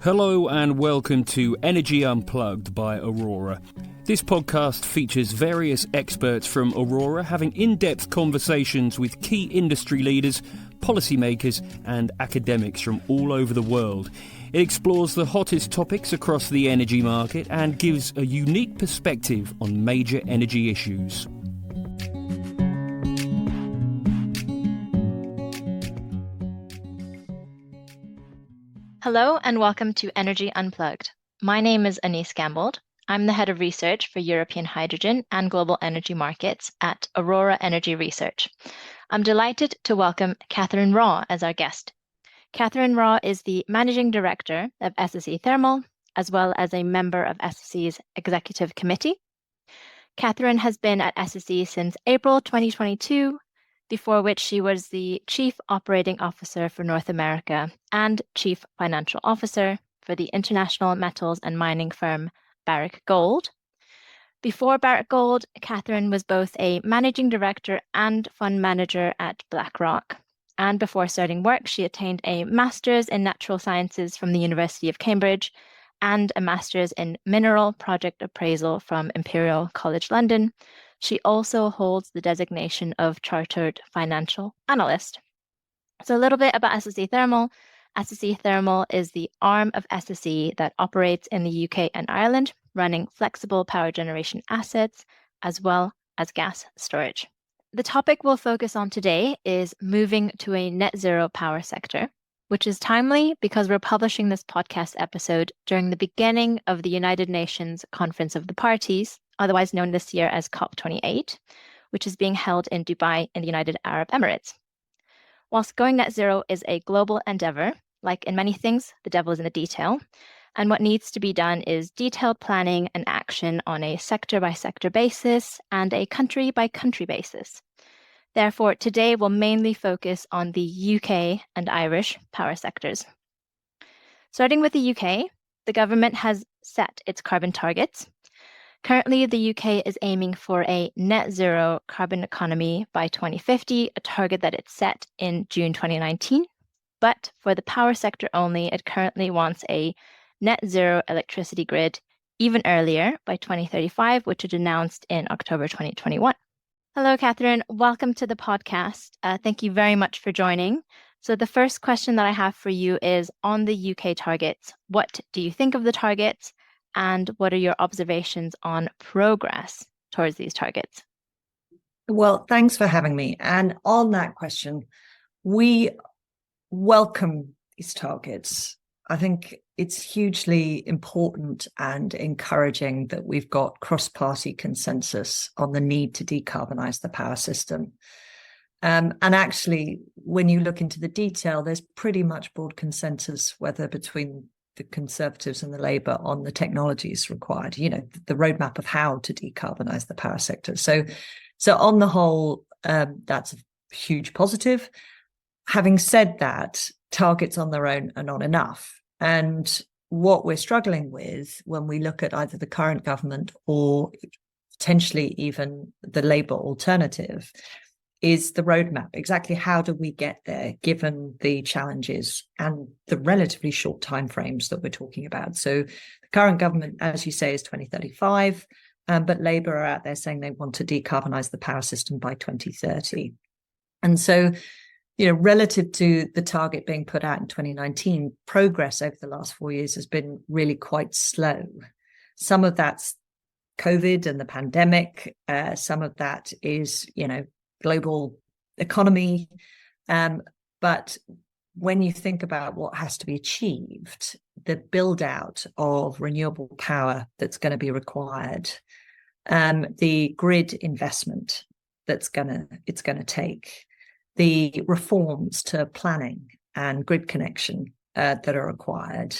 Hello and welcome to Energy Unplugged by Aurora. This podcast features various experts from Aurora having in-depth conversations with key industry leaders, policymakers and academics from all over the world. It explores the hottest topics across the energy market and gives a unique perspective on major energy issues. Hello and welcome to Energy Unplugged. My name is Anise Ganbold. I'm the head of research for European hydrogen and global energy markets at Aurora Energy Research. I'm delighted to welcome Catherine Raw as our guest. Catherine Raw is the managing director of SSE Thermal, as well as a member of SSE's executive committee. Catherine has been at SSE since April 2022, before which she was the Chief Operating Officer for North America and Chief Financial Officer for the international metals and mining firm Barrick Gold. Before Barrick Gold, Catherine was both a managing director and fund manager at BlackRock. And before starting work, she attained a master's in natural sciences from the University of Cambridge and a master's in mineral project appraisal from Imperial College London. She also holds the designation of Chartered Financial Analyst. So a little bit about SSE Thermal. SSE Thermal is the arm of SSE that operates in the UK and Ireland, running flexible power generation assets as well as gas storage. The topic we'll focus on today is moving to a net zero power sector, which is timely because we're publishing this podcast episode during the beginning of the United Nations Conference of the Parties, otherwise known this year as COP28, which is being held in Dubai in the United Arab Emirates. Whilst going net zero is a global endeavor, like in many things, the devil is in the detail, and what needs to be done is detailed planning and action on a sector-by-sector basis and a country-by-country basis. Therefore, today we'll mainly focus on the UK and Irish power sectors. Starting with the UK, the government has set its carbon targets. Currently, the UK is aiming for a net zero carbon economy by 2050, a target that it set in June 2019. But for the power sector only, it currently wants a net zero electricity grid even earlier by 2035, which it announced in October 2021. Hello, Catherine. Welcome to the podcast. Thank you very much for joining. So the first question that I have for you is on the UK targets. What do you think of the targets? And what are your observations on progress towards these targets? Well, thanks for having me. And on that question, we welcome these targets. I think it's hugely important and encouraging that we've got cross-party consensus on the need to decarbonize the power system. And actually, when you look into the detail, there's pretty much broad consensus, whether between the Conservatives and the Labour, on the technologies required, the roadmap of how to decarbonize the power sector. So on the whole, that's a huge positive. Having said that, targets on their own are not enough. And what we're struggling with when we look at either the current government or potentially even the Labour alternative is the roadmap. Exactly how do we get there, given the challenges and the relatively short timeframes that we're talking about? So the current government, as you say, is 2035, but Labour are out there saying they want to decarbonise the power system by 2030. And so, relative to the target being put out in 2019, progress over the last 4 years has been really quite slow. Some of that's COVID and the pandemic. Some of that is, global economy. But when you think about what has to be achieved, the build out of renewable power that's going to be required, the grid investment it's going to take, the reforms to planning and grid connection that are required,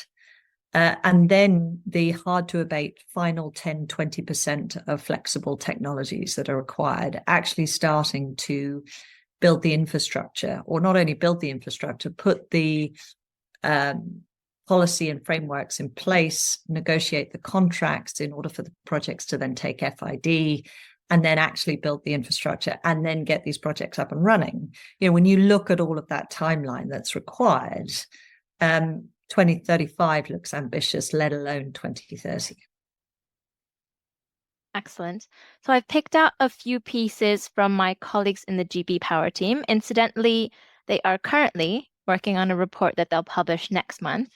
and then the hard to abate final 10-20% of flexible technologies that are required, actually starting to build the infrastructure, or not only build the infrastructure, put the policy and frameworks in place, negotiate the contracts in order for the projects to then take FID, and then actually build the infrastructure and then get these projects up and running. When you look at all of that timeline that's required, 2035 looks ambitious, let alone 2030. Excellent. So I've picked out a few pieces from my colleagues in the GB Power team. Incidentally, they are currently working on a report that they'll publish next month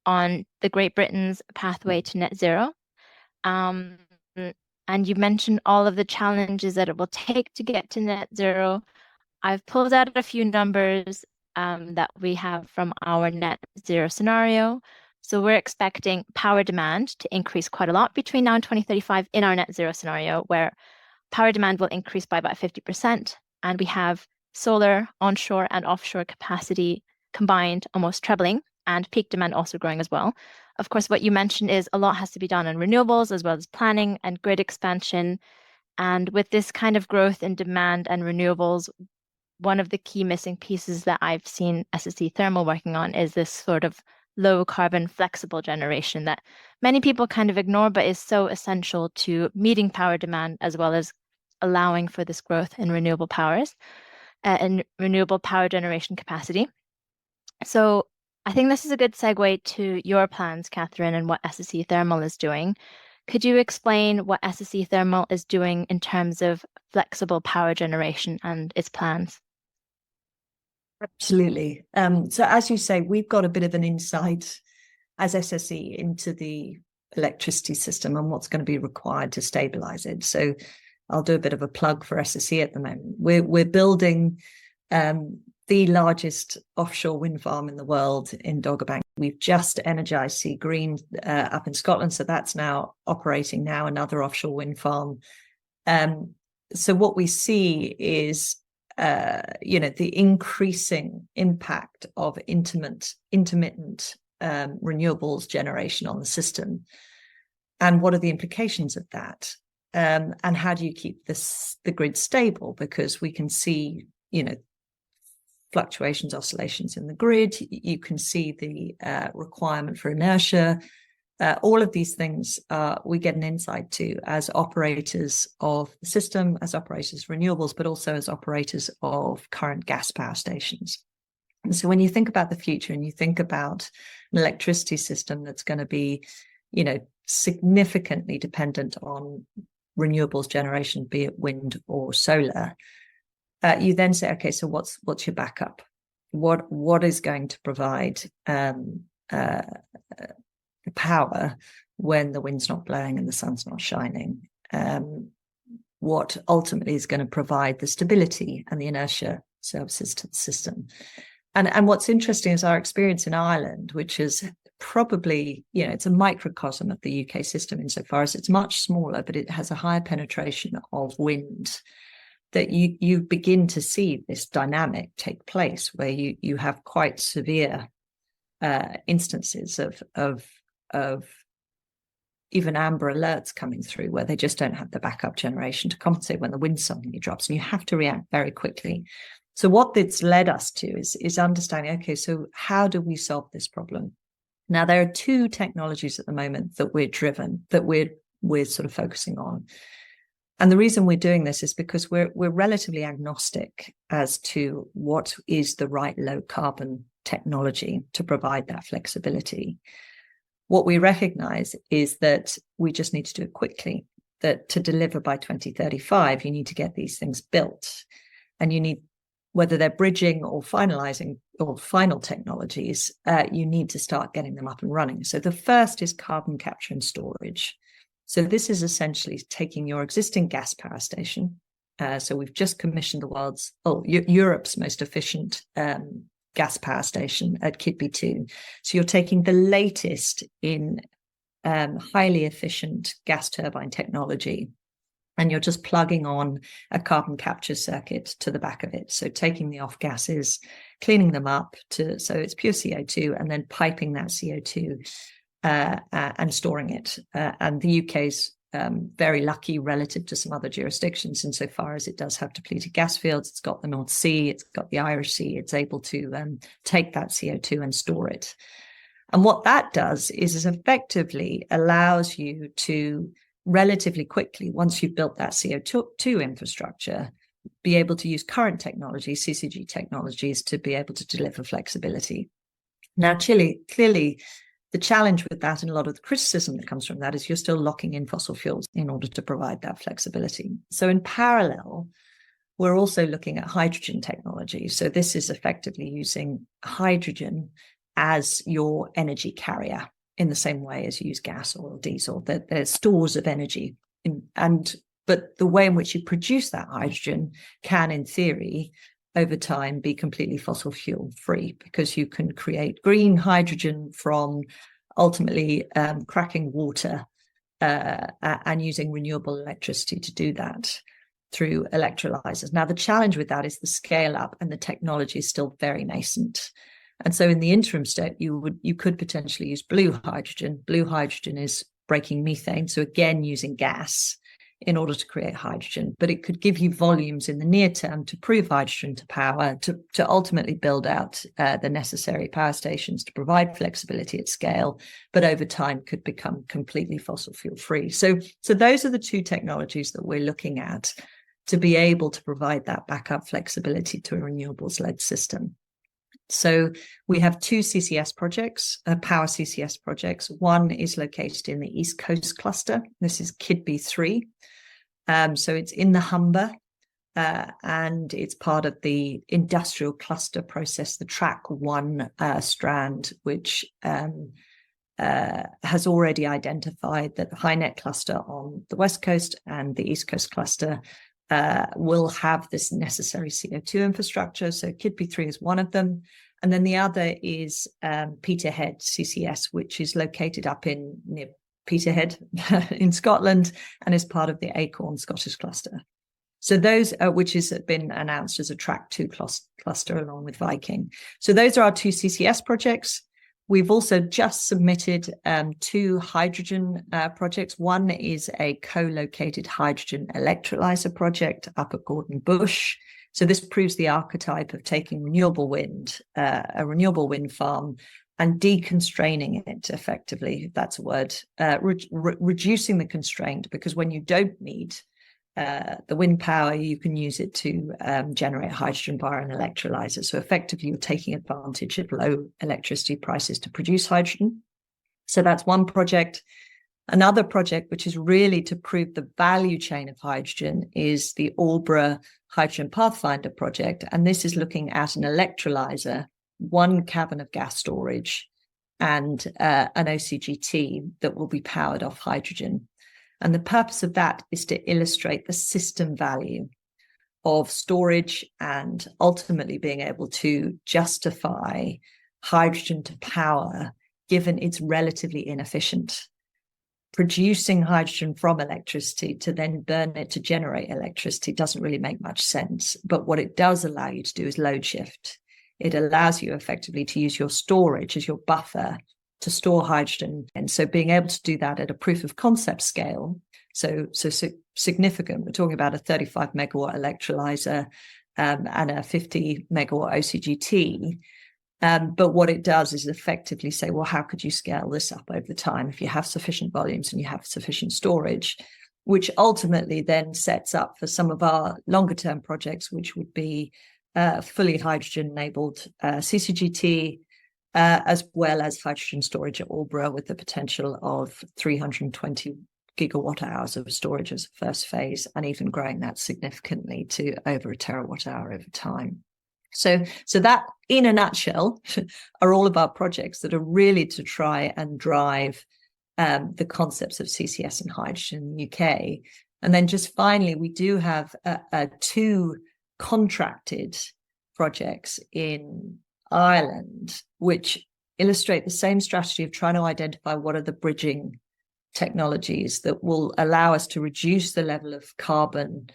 on the Great Britain's pathway to net zero. And you mentioned all of the challenges that it will take to get to net zero. I've pulled out a few numbers that we have from our net zero scenario. So we're expecting power demand to increase quite a lot between now and 2035 in our net zero scenario, where power demand will increase by about 50%. And we have solar, onshore and offshore capacity combined almost trebling, and peak demand also growing as well. Of course, what you mentioned is a lot has to be done on renewables as well as planning and grid expansion. And with this kind of growth in demand and renewables, one of the key missing pieces that I've seen SSE Thermal working on is this sort of low carbon flexible generation that many people kind of ignore, but is so essential to meeting power demand as well as allowing for this growth in renewable powers and renewable power generation capacity. So I think this is a good segue to your plans, Catherine, and what SSE Thermal is doing. Could you explain what SSE Thermal is doing in terms of flexible power generation and its plans? Absolutely. So as you say, we've got a bit of an insight as SSE into the electricity system and what's going to be required to stabilize it. So I'll do a bit of a plug for SSE at the moment. We're building the largest offshore wind farm in the world in Dogger Bank. We've just energized Sea Green up in Scotland, so that's now operating now, another offshore wind farm. So what we see is the increasing impact of intermittent renewables generation on the system, and what are the implications of that, and how do you keep the grid stable? Because we can see, fluctuations, oscillations in the grid. You can see the requirement for inertia. All of these things we get an insight to as operators of the system, as operators of renewables, but also as operators of current gas power stations. And so when you think about the future and you think about an electricity system that's going to be, significantly dependent on renewables generation, be it wind or solar, you then say, okay, so what's your backup? What is going to provide the power when the wind's not blowing and the sun's not shining? What ultimately is going to provide the stability and the inertia services to the system? And what's interesting is our experience in Ireland, which is probably, it's a microcosm of the UK system insofar as it's much smaller, but it has a higher penetration of wind, that you begin to see this dynamic take place where you have quite severe instances of even amber alerts coming through where they just don't have the backup generation to compensate when the wind suddenly drops, and you have to react very quickly. So what it's led us to is understanding, okay, so how do we solve this problem? Now, there are two technologies at the moment that we're sort of focusing on. And the reason we're doing this is because we're relatively agnostic as to what is the right low carbon technology to provide that flexibility. What we recognize is that we just need to do it quickly, that to deliver by 2035, you need to get these things built. And you need, whether they're bridging or finalizing or final technologies, you need to start getting them up and running. So the first is carbon capture and storage. So this is essentially taking your existing gas power station. So we've just commissioned Europe's most efficient gas power station at Keadby 2. So you're taking the latest in highly efficient gas turbine technology, and you're just plugging on a carbon capture circuit to the back of it. So taking the off gases, cleaning them up so it's pure CO2, and then piping that CO2 and storing it. And the UK's very lucky relative to some other jurisdictions insofar as it does have depleted gas fields. It's got the North Sea, it's got the Irish Sea. It's able to take that CO2 and store it. And what that does is effectively allows you to relatively quickly, once you've built that CO2 infrastructure, be able to use current technology, CCG technologies, to be able to deliver flexibility. Now, clearly, the challenge with that and a lot of the criticism that comes from that is you're still locking in fossil fuels in order to provide that flexibility. So in parallel, we're also looking at hydrogen technology. So this is effectively using hydrogen as your energy carrier in the same way as you use gas, oil, diesel. There's stores of energy. But the way in which you produce that hydrogen can, in theory, over time be completely fossil fuel free, because you can create green hydrogen from ultimately cracking water and using renewable electricity to do that through electrolyzers. Now, the challenge with that is the scale up, and the technology is still very nascent. And so in the interim step, you could potentially use blue hydrogen. Blue hydrogen is breaking methane, so again using gas in order to create hydrogen, but it could give you volumes in the near term to prove hydrogen to power, to ultimately build out the necessary power stations to provide flexibility at scale, but over time could become completely fossil fuel free. So those are the two technologies that we're looking at to be able to provide that backup flexibility to a renewables-led system. So we have two CCS projects, power CCS projects. One is located in the East Coast cluster. This is KIDB3. So it's in the Humber, and it's part of the industrial cluster process, the Track 1 strand, which has already identified that the HyNet cluster on the West Coast and the East Coast cluster will have this necessary CO2 infrastructure. So KIDB3 is one of them. And then the other is Peterhead CCS, which is located up near Peterhead in Scotland and is part of the Acorn Scottish cluster. So those, which has been announced as a Track 2 cluster along with Viking. So those are our two CCS projects. We've also just submitted two hydrogen projects. One is a co-located hydrogen electrolyzer project up at Gordon Bush. So this proves the archetype of taking renewable wind, a renewable wind farm, and deconstraining it effectively, if that's a word, reducing the constraint, because when you don't need the wind power, you can use it to generate hydrogen via an electrolyzer. So effectively, you're taking advantage of low electricity prices to produce hydrogen. So that's one project. Another project, which is really to prove the value chain of hydrogen, is the Aldborough Hydrogen Pathfinder project. And this is looking at an electrolyzer, one cavern of gas storage, and an OCGT that will be powered off hydrogen. And the purpose of that is to illustrate the system value of storage and ultimately being able to justify hydrogen to power, given it's relatively inefficient. Producing hydrogen from electricity to then burn it to generate electricity doesn't really make much sense. But what it does allow you to do is load shift. It allows you effectively to use your storage as your buffer to store hydrogen. And so being able to do that at a proof of concept scale, so significant, we're talking about a 35 megawatt electrolyzer and a 50 megawatt OCGT. But what it does is effectively say, well, how could you scale this up over time if you have sufficient volumes and you have sufficient storage, which ultimately then sets up for some of our longer term projects, which would be fully hydrogen enabled CCGT, as well as hydrogen storage at Aldborough, with the potential of 320 gigawatt hours of storage as a first phase, and even growing that significantly to over a terawatt hour over time. So that, in a nutshell, are all of our projects that are really to try and drive the concepts of CCS and hydrogen in the UK. And then just finally, we do have two contracted projects in Ireland, which illustrate the same strategy of trying to identify what are the bridging technologies that will allow us to reduce the level of carbon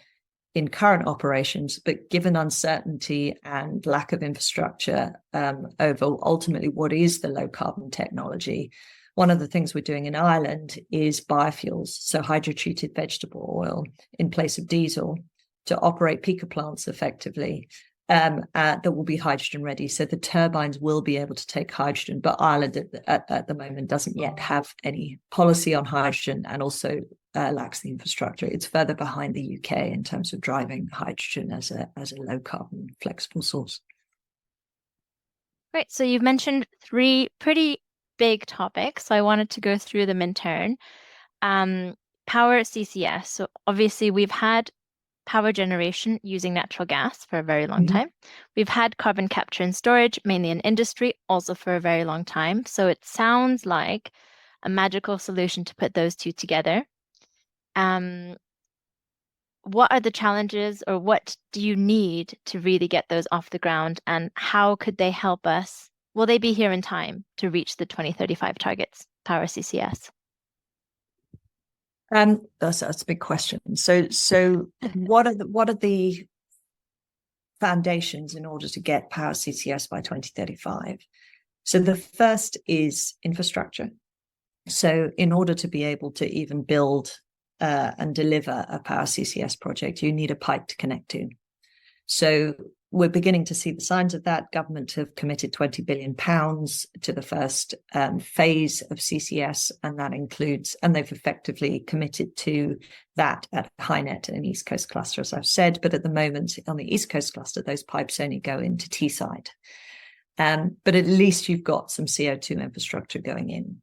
in current operations, but given uncertainty and lack of infrastructure over ultimately what is the low carbon technology. One of the things we're doing in Ireland is biofuels, so hydrotreated vegetable oil in place of diesel, to operate peaker plants effectively that will be hydrogen ready. So the turbines will be able to take hydrogen, but Ireland at the moment doesn't yet have any policy on hydrogen, and also lacks the infrastructure. It's further behind the UK in terms of driving hydrogen as a low carbon flexible source. Great. So you've mentioned three pretty big topics. So I wanted to go through them in turn. Power CCS. So obviously we've had power generation using natural gas for a very long time. We've had carbon capture and storage, mainly in industry, also for a very long time. So it sounds like a magical solution to put those two together. What are the challenges, or what do you need to really get those off the ground, and how could they help us? Will they be here in time to reach the 2035 targets, Power CCS? That's a big question. So what are the foundations in order to get Power CCS by 2035? So the first is infrastructure. So in order to be able to even build and deliver a Power CCS project, you need a pipe to connect to. So we're beginning to see the signs of that. Government have committed £20 billion to the first phase of CCS, and that includes, and they've effectively committed to that at HyNet and East Coast Cluster, as I've said. But at the moment, on the East Coast Cluster, those pipes only go into Teesside. But at least you've got some CO2 infrastructure going in.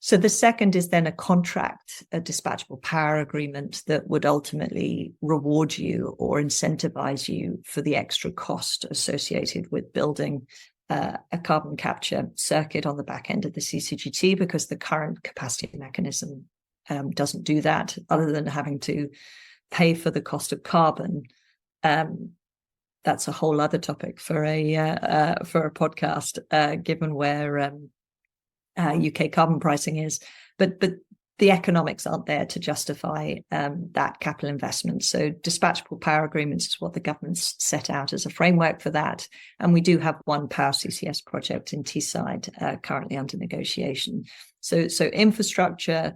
So the second is then a contract, a dispatchable power agreement that would ultimately reward you or incentivize you for the extra cost associated with building a carbon capture circuit on the back end of the CCGT, because the current capacity mechanism doesn't do that, other than having to pay for the cost of carbon. That's a whole other topic for a podcast, given where UK carbon pricing is, but the economics aren't there to justify that capital investment. So dispatchable power agreements is what the government's set out as a framework for that. And we do have one Power CCS project in Teesside currently under negotiation. So infrastructure,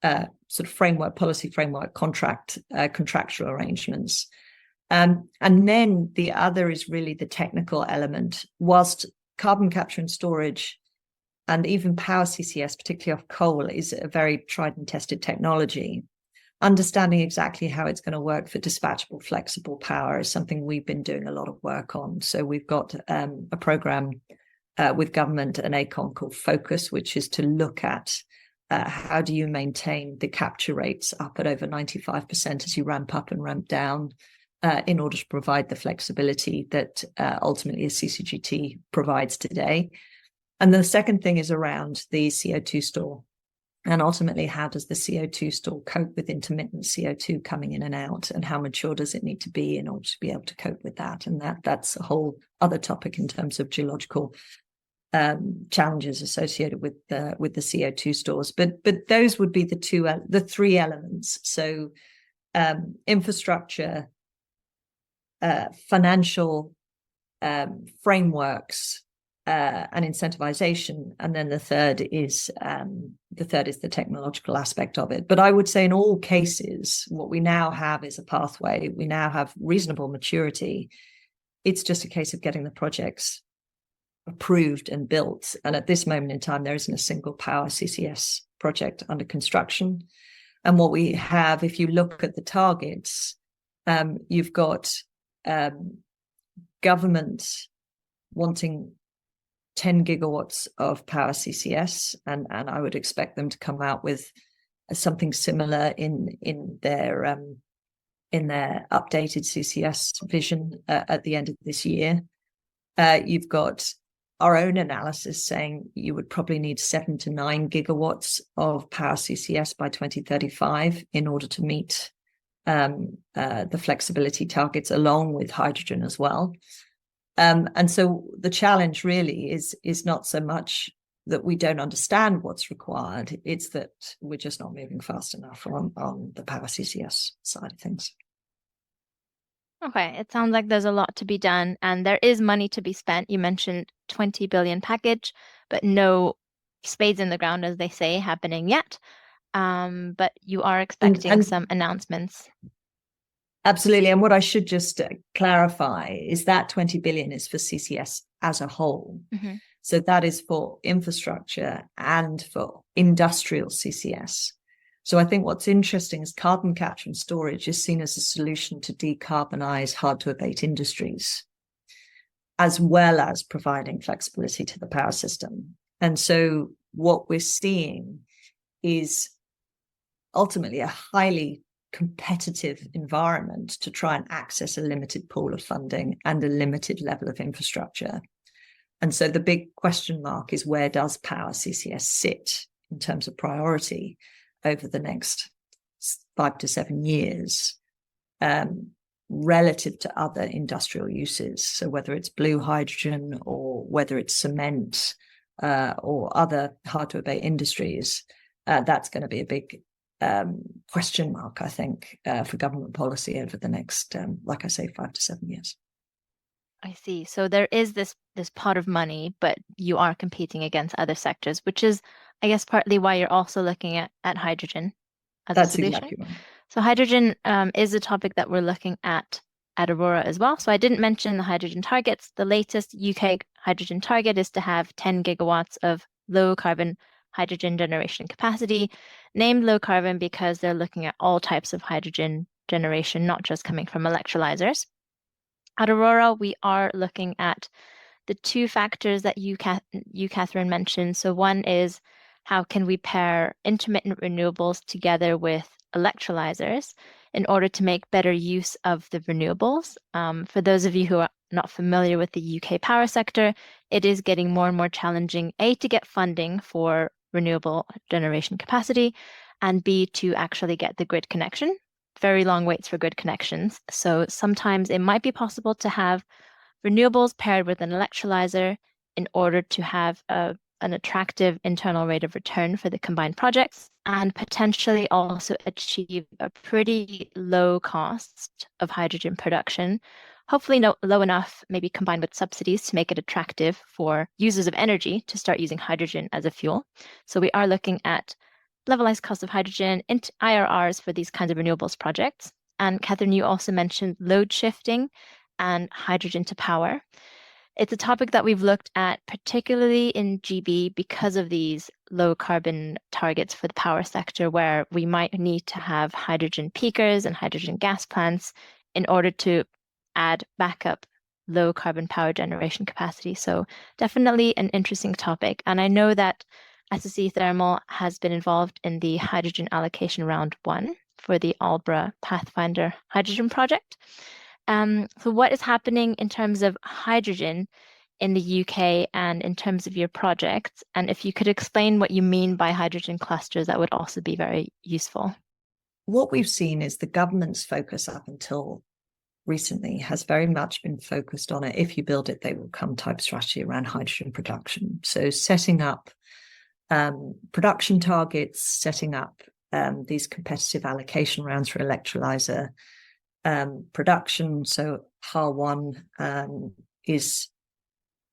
sort of framework, policy framework, contractual arrangements. And then the other is really the technical element. Whilst carbon capture and storage and even Power CCS, particularly off coal, is a very tried and tested technology. Understanding exactly how it's going to work for dispatchable, flexible power is something we've been doing a lot of work on. So we've got a program with government and ACON called Focus, which is to look at how do you maintain the capture rates up at over 95% as you ramp up and ramp down in order to provide the flexibility that ultimately a CCGT provides today. And the second thing is around the CO2 store. And ultimately, how does the CO2 store cope with intermittent CO2 coming in and out? And how mature does it need to be in order to be able to cope with that? And that's a whole other topic in terms of geological challenges associated with the CO2 stores. But those would be the three elements. So infrastructure, financial frameworks, and incentivization, and then the third is the technological aspect of it. But I would say in all cases, what we now have is a pathway. We now have reasonable maturity. It's just a case of getting the projects approved and built. And at this moment in time, there isn't a single Power CCS project under construction. And what we have, if you look at the targets, you've got government wanting 10 gigawatts of Power CCS, and I would expect them to come out with something similar in their updated CCS vision at the end of this year. You've got our own analysis saying you would probably need 7 to 9 gigawatts of Power CCS by 2035 in order to meet the flexibility targets, along with hydrogen as well. And so the challenge really is not so much that we don't understand what's required, it's that we're just not moving fast enough on the Power CCS side of things. Okay, it sounds like there's a lot to be done, and there is money to be spent. You mentioned 20 billion package, but no spades in the ground, as they say, happening yet. But you are expecting some announcements. Absolutely. And what I should just clarify is that 20 billion is for CCS as a whole. Mm-hmm. So that is for infrastructure and for industrial CCS. So I think what's interesting is carbon capture and storage is seen as a solution to decarbonize hard to abate industries. as well as providing flexibility to the power system. And so what we're seeing is ultimately a highly competitive environment to try and access a limited pool of funding and a limited level of infrastructure. And so the big question mark is, where does power CCS sit in terms of priority over the next 5 to 7 years, relative to other industrial uses? So whether it's blue hydrogen or whether it's cement or other hard-to-abate industries, that's going to be a big question mark, I think, for government policy over the next, like I say, 5 to 7 years. I see. So there is this pot of money, but you are competing against other sectors, which is, I guess, partly why you're also looking at hydrogen as a solution. Exactly right. So hydrogen is a topic that we're looking at Aurora as well. So I didn't mention the hydrogen targets. The latest UK hydrogen target is to have 10 gigawatts of low carbon hydrogen generation capacity, named low carbon because they're looking at all types of hydrogen generation, not just coming from electrolyzers. At Aurora, we are looking at the two factors that you, Catherine, mentioned. So one is, how can we pair intermittent renewables together with electrolyzers in order to make better use of the renewables? For those of you who are not familiar with the UK power sector, it is getting more and more challenging, A, to get funding for renewable generation capacity, and B, to actually get the grid connection. Very long waits for grid connections. So sometimes it might be possible to have renewables paired with an electrolyzer in order to have an attractive internal rate of return for the combined projects, and potentially also achieve a pretty low cost of hydrogen production, hopefully low enough, maybe combined with subsidies, to make it attractive for users of energy to start using hydrogen as a fuel. So we are looking at levelized cost of hydrogen into IRRs for these kinds of renewables projects. And Catherine, you also mentioned load shifting and hydrogen to power. It's a topic that we've looked at particularly in GB because of these low carbon targets for the power sector, where we might need to have hydrogen peakers and hydrogen gas plants in order to add backup low carbon power generation capacity. So definitely an interesting topic. And I know that SSE Thermal has been involved in the hydrogen allocation round 1 for the Aldbrough Pathfinder hydrogen project. So what is happening in terms of hydrogen in the UK and in terms of your projects? And if you could explain what you mean by hydrogen clusters, that would also be very useful. What we've seen is the government's focus up until recently has very much been focused on it. If you build it, they will come type strategy around hydrogen production. So setting up production targets, setting up these competitive allocation rounds for electrolyzer production. So HAR1 is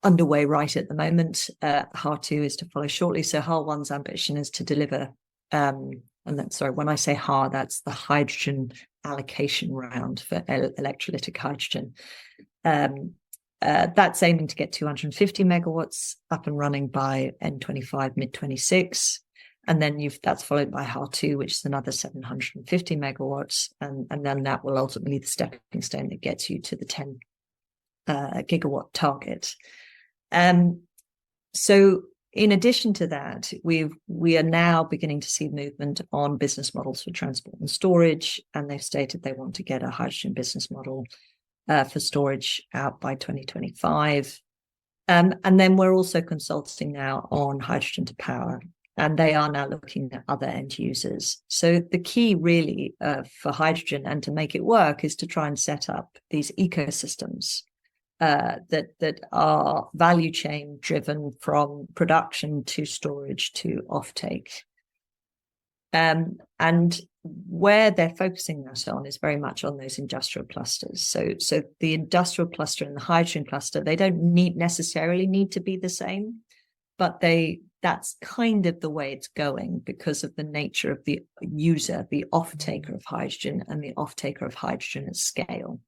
underway right at the moment. HAR2 is to follow shortly. So HAR1's ambition is to deliver, when I say HAR, that's the hydrogen allocation round for electrolytic hydrogen. That's aiming to get 250 megawatts up and running by N25, mid-26. And then that's followed by HAR2, which is another 750 megawatts. And then that will ultimately be the stepping stone that gets you to the 10 gigawatt target. So in addition to that, we are now beginning to see movement on business models for transport and storage. And they've stated they want to get a hydrogen business model for storage out by 2025. And then we're also consulting now on hydrogen to power, and they are now looking at other end users. So the key really for hydrogen and to make it work is to try and set up these ecosystems that are value chain driven from production to storage to offtake. And where they're focusing that on is very much on those industrial clusters. So the industrial cluster and the hydrogen cluster, they don't necessarily need to be the same, but that's kind of the way it's going because of the nature of the user, the off-taker of hydrogen and the off-taker of hydrogen at scale.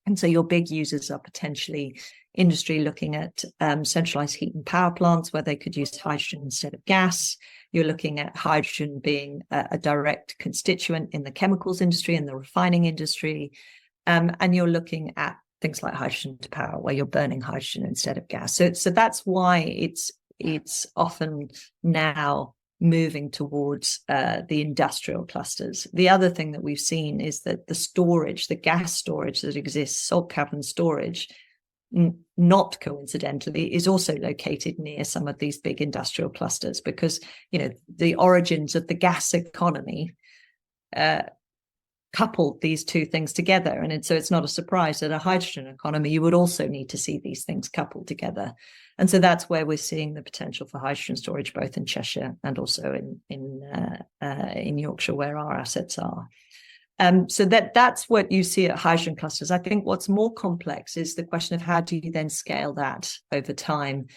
And so your big users are potentially industry looking at centralized heat and power plants where they could use hydrogen instead of gas. You're looking at hydrogen being a direct constituent in the chemicals industry and the refining industry. And you're looking at things like hydrogen to power, where you're burning hydrogen instead of gas. So that's why it's often now moving towards the industrial clusters. The other thing that we've seen is that the gas storage that exists, salt cavern storage, not coincidentally, is also located near some of these big industrial clusters, because, you know, the origins of the gas economy coupled these two things together. And so it's not a surprise that a hydrogen economy, you would also need to see these things coupled together. And so that's where we're seeing the potential for hydrogen storage, both in Cheshire and also in Yorkshire, where our assets are. So that's what you see at hydrogen clusters. I think what's more complex is the question of how do you then scale that over time,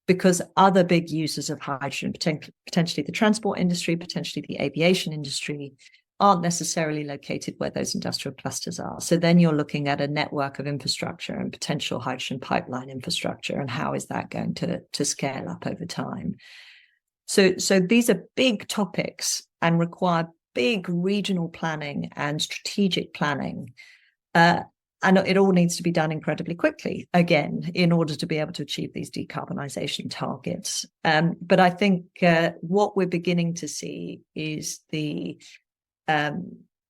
because other big users of hydrogen, potentially the transport industry, potentially the aviation industry, aren't necessarily located where those industrial clusters are. So then you're looking at a network of infrastructure and potential hydrogen pipeline infrastructure, and how is that going to scale up over time? So these are big topics and require big regional planning and strategic planning. And it all needs to be done incredibly quickly, again, in order to be able to achieve these decarbonisation targets. But I think what we're beginning to see is the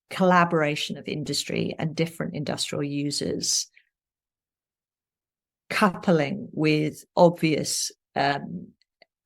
collaboration of industry and different industrial users coupling with obvious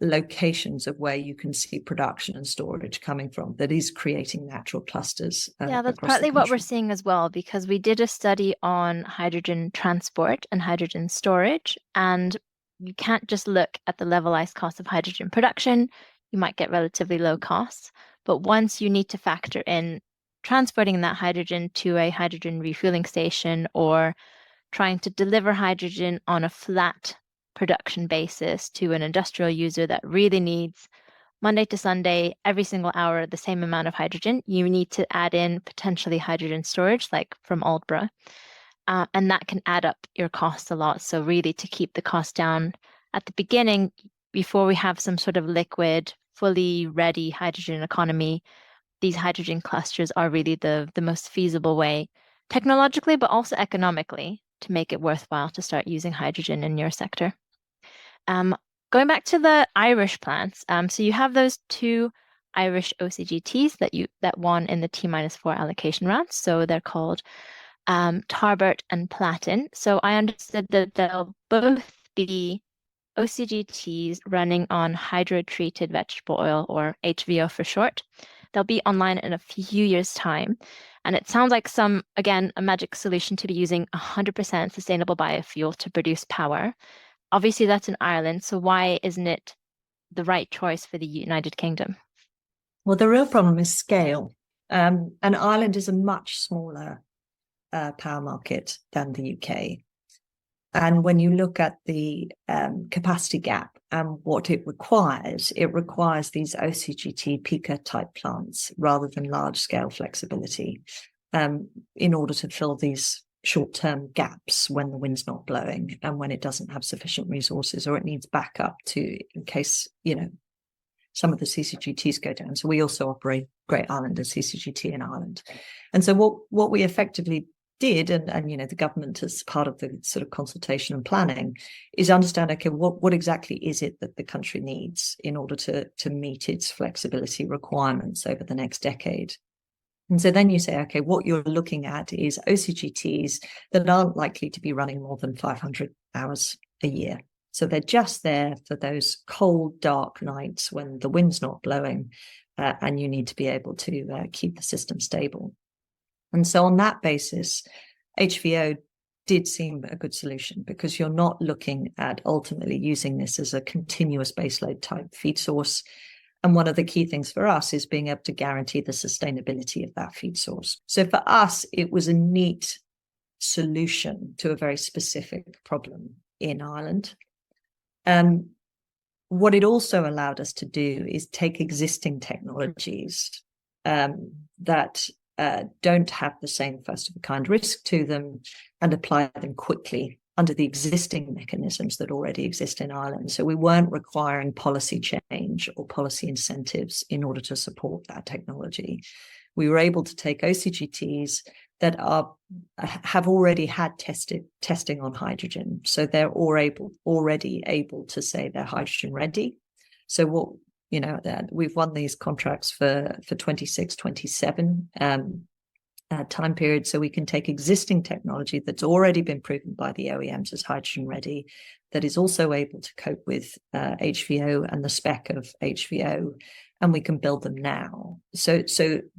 locations of where you can see production and storage coming from, that is creating natural clusters. Yeah, that's partly what we're seeing as well, because we did a study on hydrogen transport and hydrogen storage, and you can't just look at the levelized cost of hydrogen production. You might get relatively low costs, but once you need to factor in transporting that hydrogen to a hydrogen refueling station, or trying to deliver hydrogen on a flat production basis to an industrial user that really needs Monday to Sunday, every single hour, the same amount of hydrogen, you need to add in potentially hydrogen storage, like from Aldbrough. And that can add up your costs a lot. So really, to keep the cost down at the beginning, before we have some sort of liquid, fully ready hydrogen economy, these hydrogen clusters are really the most feasible way, technologically, but also economically, to make it worthwhile to start using hydrogen in your sector. Going back to the Irish plants, so you have those two Irish OCGTs that won in the T-4 allocation rounds. So they're called Tarbert and Platin. So I understood that they'll both be OCGTs running on hydrotreated vegetable oil, or HVO for short. They'll be online in a few years' time. And it sounds like a magic solution to be using 100% sustainable biofuel to produce power. Obviously, that's in Ireland. So why isn't it the right choice for the United Kingdom? Well, the real problem is scale. And Ireland is a much smaller power market than the UK. And when you look at the capacity gap and what it requires these OCGT peaker type plants rather than large scale flexibility in order to fill these short-term gaps when the wind's not blowing and when it doesn't have sufficient resources, or it needs backup in case, some of the CCGTs go down. So we also operate Great Island as CCGT in Ireland. And so what we effectively did, and the government, as part of the sort of consultation and planning, is understand, okay, what exactly is it that the country needs in order to meet its flexibility requirements over the next decade. And so then you say, okay, what you're looking at is OCGTs that aren't likely to be running more than 500 hours a year. So they're just there for those cold, dark nights when the wind's not blowing and you need to be able to keep the system stable. And so on that basis, HVO did seem a good solution, because you're not looking at ultimately using this as a continuous baseload type feed source. And one of the key things for us is being able to guarantee the sustainability of that feed source. So for us, it was a neat solution to a very specific problem in Ireland. What it also allowed us to do is take existing technologies that don't have the same first of a kind risk to them and apply them quickly under the existing mechanisms that already exist in Ireland. So we weren't requiring policy change or policy incentives in order to support that technology. We were able to take OCGTs that have already had testing on hydrogen. So they're already able to say they're hydrogen ready. So what, we've won these contracts for 26, 27 time period, so we can take existing technology that's already been proven by the OEMs as hydrogen ready, that is also able to cope with HVO and the spec of HVO, and we can build them now. So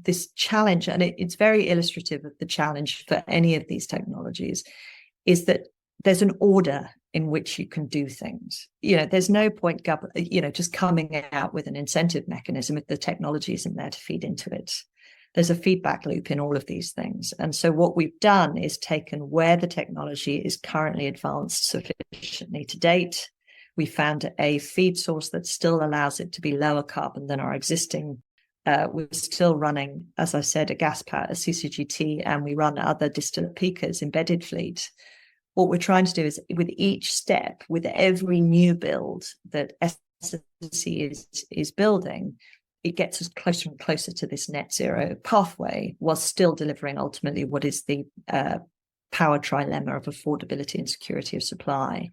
this challenge, and it's very illustrative of the challenge for any of these technologies, is that there's an order in which you can do things. There's no point just coming out with an incentive mechanism if the technology isn't there to feed into it. There's a feedback loop in all of these things. And so what we've done is taken where the technology is currently advanced sufficiently to date. We found a feed source that still allows it to be lower carbon than our existing. We're still running, as I said, a gas power, a CCGT, and we run other distillate peakers embedded fleet. What we're trying to do is, with each step, with every new build that SSE is building, it gets us closer and closer to this net zero pathway, while still delivering ultimately what is the power trilemma of affordability and security of supply.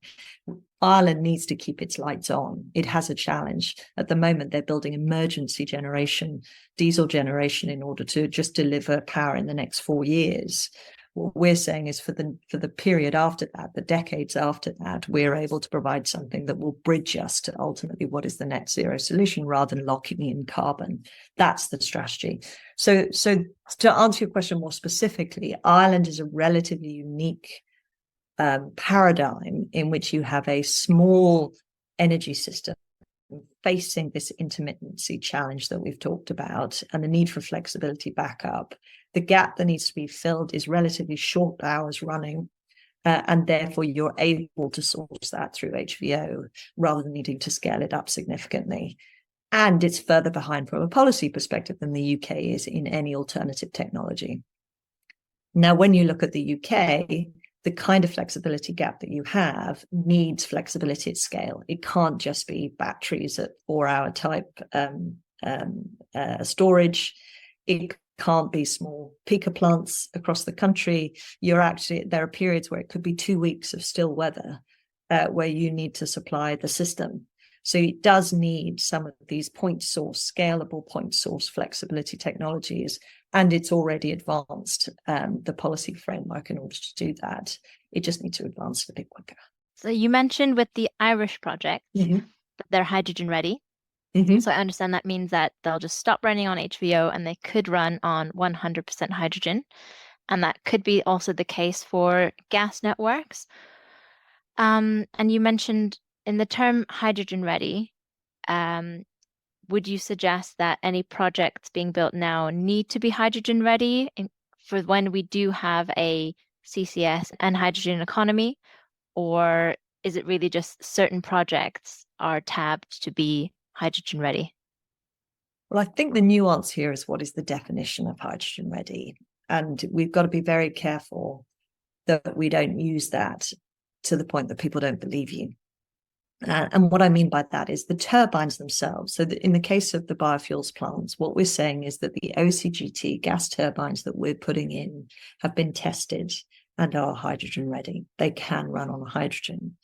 Ireland needs to keep its lights on. It has a challenge. At the moment, they're building emergency generation, diesel generation, in order to just deliver power in the next 4 years. What we're saying is for the period after that, the decades after that, we're able to provide something that will bridge us to ultimately what is the net zero solution, rather than locking in carbon. That's the strategy. So to answer your question more specifically, Ireland is a relatively unique paradigm in which you have a small energy system facing this intermittency challenge that we've talked about, and the need for flexibility backup. The gap that needs to be filled is relatively short hours running, and therefore you're able to source that through HVO rather than needing to scale it up significantly. And it's further behind from a policy perspective than the UK is in any alternative technology. Now, when you look at the UK, the kind of flexibility gap that you have needs flexibility at scale. It can't just be batteries at 4-hour type storage. It can't be small peaker plants across the country. There are periods where it could be 2 weeks of still weather where you need to supply the system. So it does need some of these scalable point source flexibility technologies, and it's already advanced the policy framework in order to do that. It just needs to advance a bit quicker. So you mentioned with the Irish project that they're hydrogen ready. So I understand that means that they'll just stop running on HVO and they could run on 100% hydrogen. And that could be also the case for gas networks. And you mentioned in the term hydrogen ready, would you suggest that any projects being built now need to be hydrogen ready for when we do have a CCS and hydrogen economy? Or is it really just certain projects are tabbed to be hydrogen ready? Well, I think the nuance here is what is the definition of hydrogen ready? And we've got to be very careful that we don't use that to the point that people don't believe you. And what I mean by that is the turbines themselves. So in the case of the biofuels plants, what we're saying is that the OCGT gas turbines that we're putting in have been tested and are hydrogen ready. They can run on hydrogen.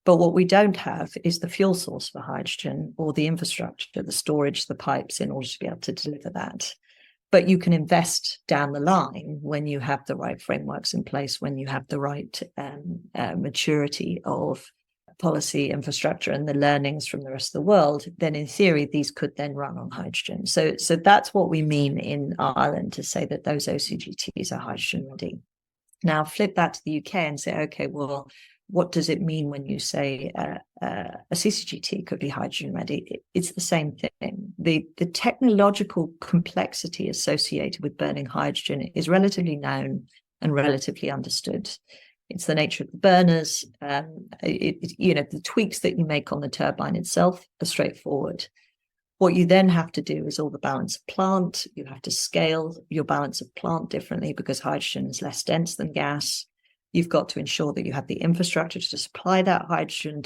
But what we don't have is the fuel source for hydrogen, or the infrastructure, the storage, the pipes, in order to be able to deliver that. But you can invest down the line when you have the right frameworks in place, when you have the right maturity of policy infrastructure and the learnings from the rest of the world. Then in theory, these could then run on hydrogen. So that's what we mean in Ireland to say that those OCGTs are hydrogen ready. Now flip that to the UK and say, okay, well, what does it mean when you say a CCGT could be hydrogen ready? It's the same thing. The technological complexity associated with burning hydrogen is relatively known and relatively understood. It's the nature of the burners. The tweaks that you make on the turbine itself are straightforward. What you then have to do is all the balance of plant. You have to scale your balance of plant differently because hydrogen is less dense than gas. You've got to ensure that you have the infrastructure to supply that hydrogen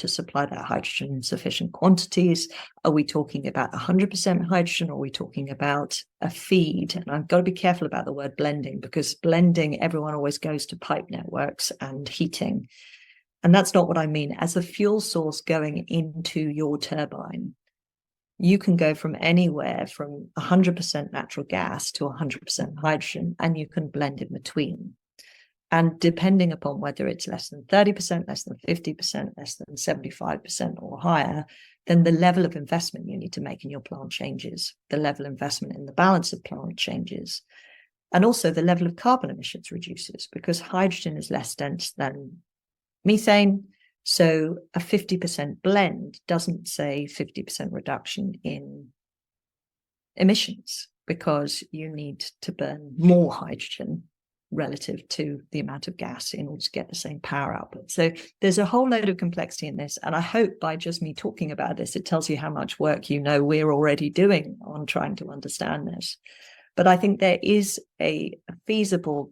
in sufficient quantities. Are we talking about 100% hydrogen, or are we talking about a feed? And I've got to be careful about the word blending, because blending, everyone always goes to pipe networks and heating. And that's not what I mean. As a fuel source going into your turbine, you can go from anywhere from 100% natural gas to 100% hydrogen, and you can blend in between. And depending upon whether it's less than 30%, less than 50%, less than 75% or higher, then the level of investment you need to make in your plant changes. The level of investment in the balance of plant changes. And also the level of carbon emissions reduces, because hydrogen is less dense than methane. So a 50% blend doesn't say 50% reduction in emissions, because you need to burn more hydrogen relative to the amount of gas in order to get the same power output. So there's a whole load of complexity in this. And I hope by just me talking about this, it tells you how much work we're already doing on trying to understand this. But I think there is a feasible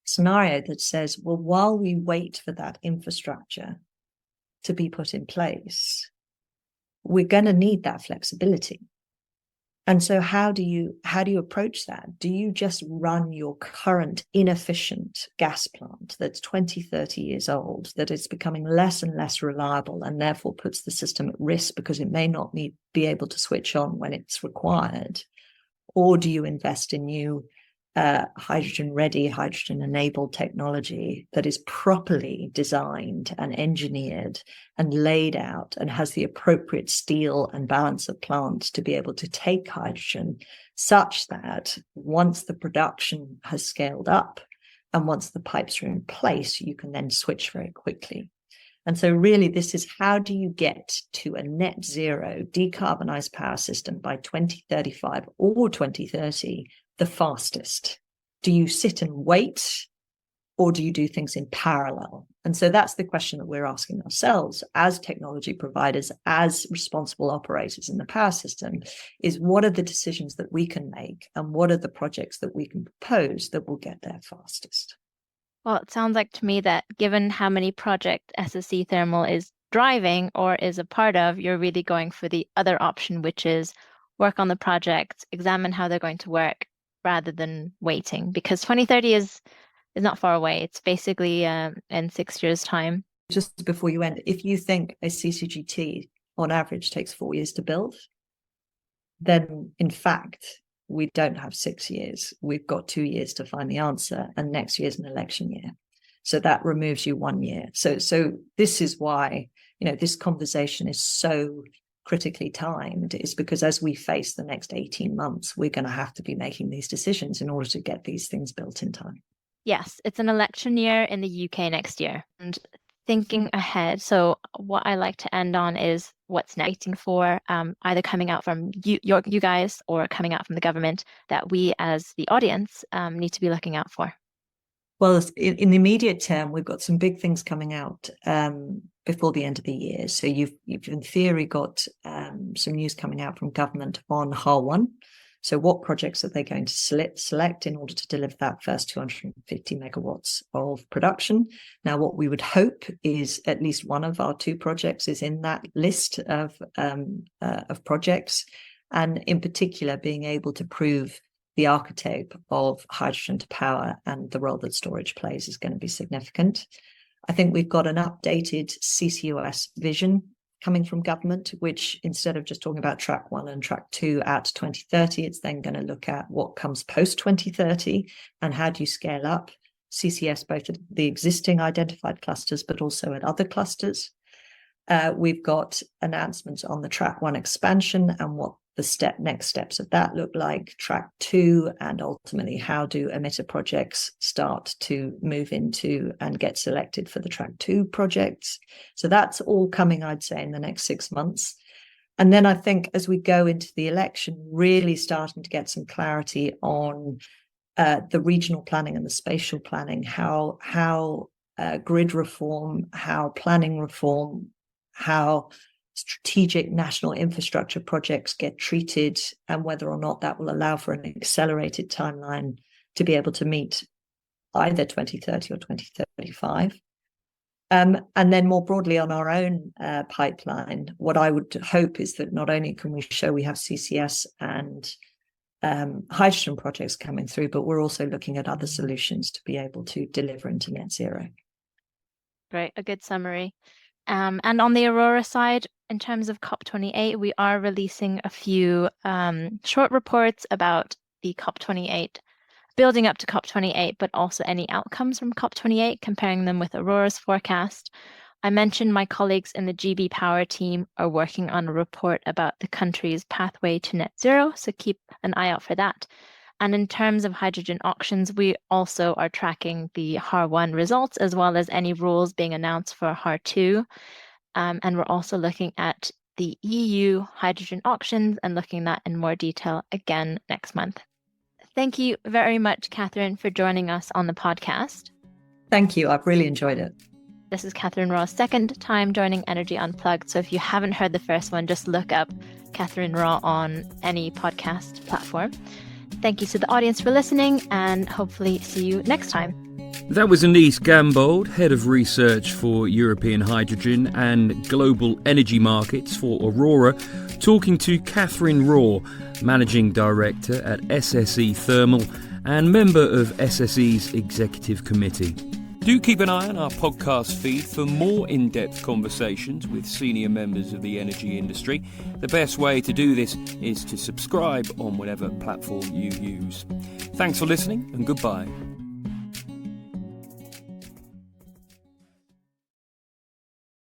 scenario that says, well, while we wait for that infrastructure to be put in place, we're going to need that flexibility. And so how do you approach that? Do you just run your current inefficient gas plant that's 20, 30 years old, that is becoming less and less reliable, and therefore puts the system at risk because it may not be able to switch on when it's required? Or do you invest in new hydrogen-ready, hydrogen-enabled technology that is properly designed and engineered and laid out and has the appropriate steel and balance of plant to be able to take hydrogen, such that once the production has scaled up and once the pipes are in place, you can then switch very quickly? And so really, this is, how do you get to a net zero decarbonized power system by 2035 or 2030 the fastest? Do you sit and wait, or do you do things in parallel? And so that's the question that we're asking ourselves as technology providers, as responsible operators in the power system, is what are the decisions that we can make, and what are the projects that we can propose that will get there fastest? Well, it sounds like to me that given how many projects SSE Thermal is driving or is a part of, you're really going for the other option, which is work on the projects, examine how they're going to work, rather than waiting, because 2030 is not far away. It's basically in 6 years' time. Just before you end, if you think a CCGT on average takes 4 years to build, then in fact, we don't have 6 years. We've got 2 years to find the answer, and next year's an election year. So that removes you 1 year. So this is why, this conversation is so critically timed, is because as we face the next 18 months, we're going to have to be making these decisions in order to get these things built in time. Yes, it's an election year in the UK next year. And thinking ahead, so what I like to end on is what's next, waiting for either coming out from you guys or coming out from the government that we as the audience need to be looking out for. Well, in the immediate term, we've got some big things coming out before the end of the year. So you've in theory got some news coming out from government on HAR1. So what projects are they going to select in order to deliver that first 250 megawatts of production? Now, what we would hope is at least one of our 2 projects is in that list of projects, and in particular being able to prove the archetype of hydrogen to power and the role that storage plays is going to be significant. I think we've got an updated CCUS vision coming from government, which instead of just talking about track 1 and track 2 at 2030, it's then going to look at what comes post 2030 and how do you scale up CCS, both at the existing identified clusters, but also at other clusters. We've got announcements on the track 1 expansion and what the next steps of that look like, track 2, and ultimately how do emitter projects start to move into and get selected for the track 2 projects. So that's all coming, I'd say, in the next 6 months. And then I think as we go into the election, really starting to get some clarity on the regional planning and the spatial planning, how grid reform, how planning reform, how strategic national infrastructure projects get treated, and whether or not that will allow for an accelerated timeline to be able to meet either 2030 or 2035. And then more broadly on our own pipeline, what I would hope is that not only can we show we have CCS and hydrogen projects coming through, but we're also looking at other solutions to be able to deliver into net zero. Great, a good summary. And on the Aurora side, in terms of COP28, we are releasing a few short reports about the COP28, building up to COP28, but also any outcomes from COP28, comparing them with Aurora's forecast. I mentioned my colleagues in the GB Power team are working on a report about the country's pathway to net zero, so keep an eye out for that. And in terms of hydrogen auctions, we also are tracking the HAR1 results, as well as any rules being announced for HAR2. And we're also looking at the EU hydrogen auctions and looking at that in more detail again next month. Thank you very much, Catherine, for joining us on the podcast. Thank you. I've really enjoyed it. This is Catherine Raw's second time joining Energy Unplugged. So if you haven't heard the first one, just look up Catherine Raw on any podcast platform. Thank you to the audience for listening, and hopefully see you next time. That was Anise Ganbold, Head of Research for European Hydrogen and Global Energy Markets for Aurora, talking to Catherine Raw, Managing Director at SSE Thermal and member of SSE's Executive Committee. Do keep an eye on our podcast feed for more in-depth conversations with senior members of the energy industry. The best way to do this is to subscribe on whatever platform you use. Thanks for listening, and goodbye.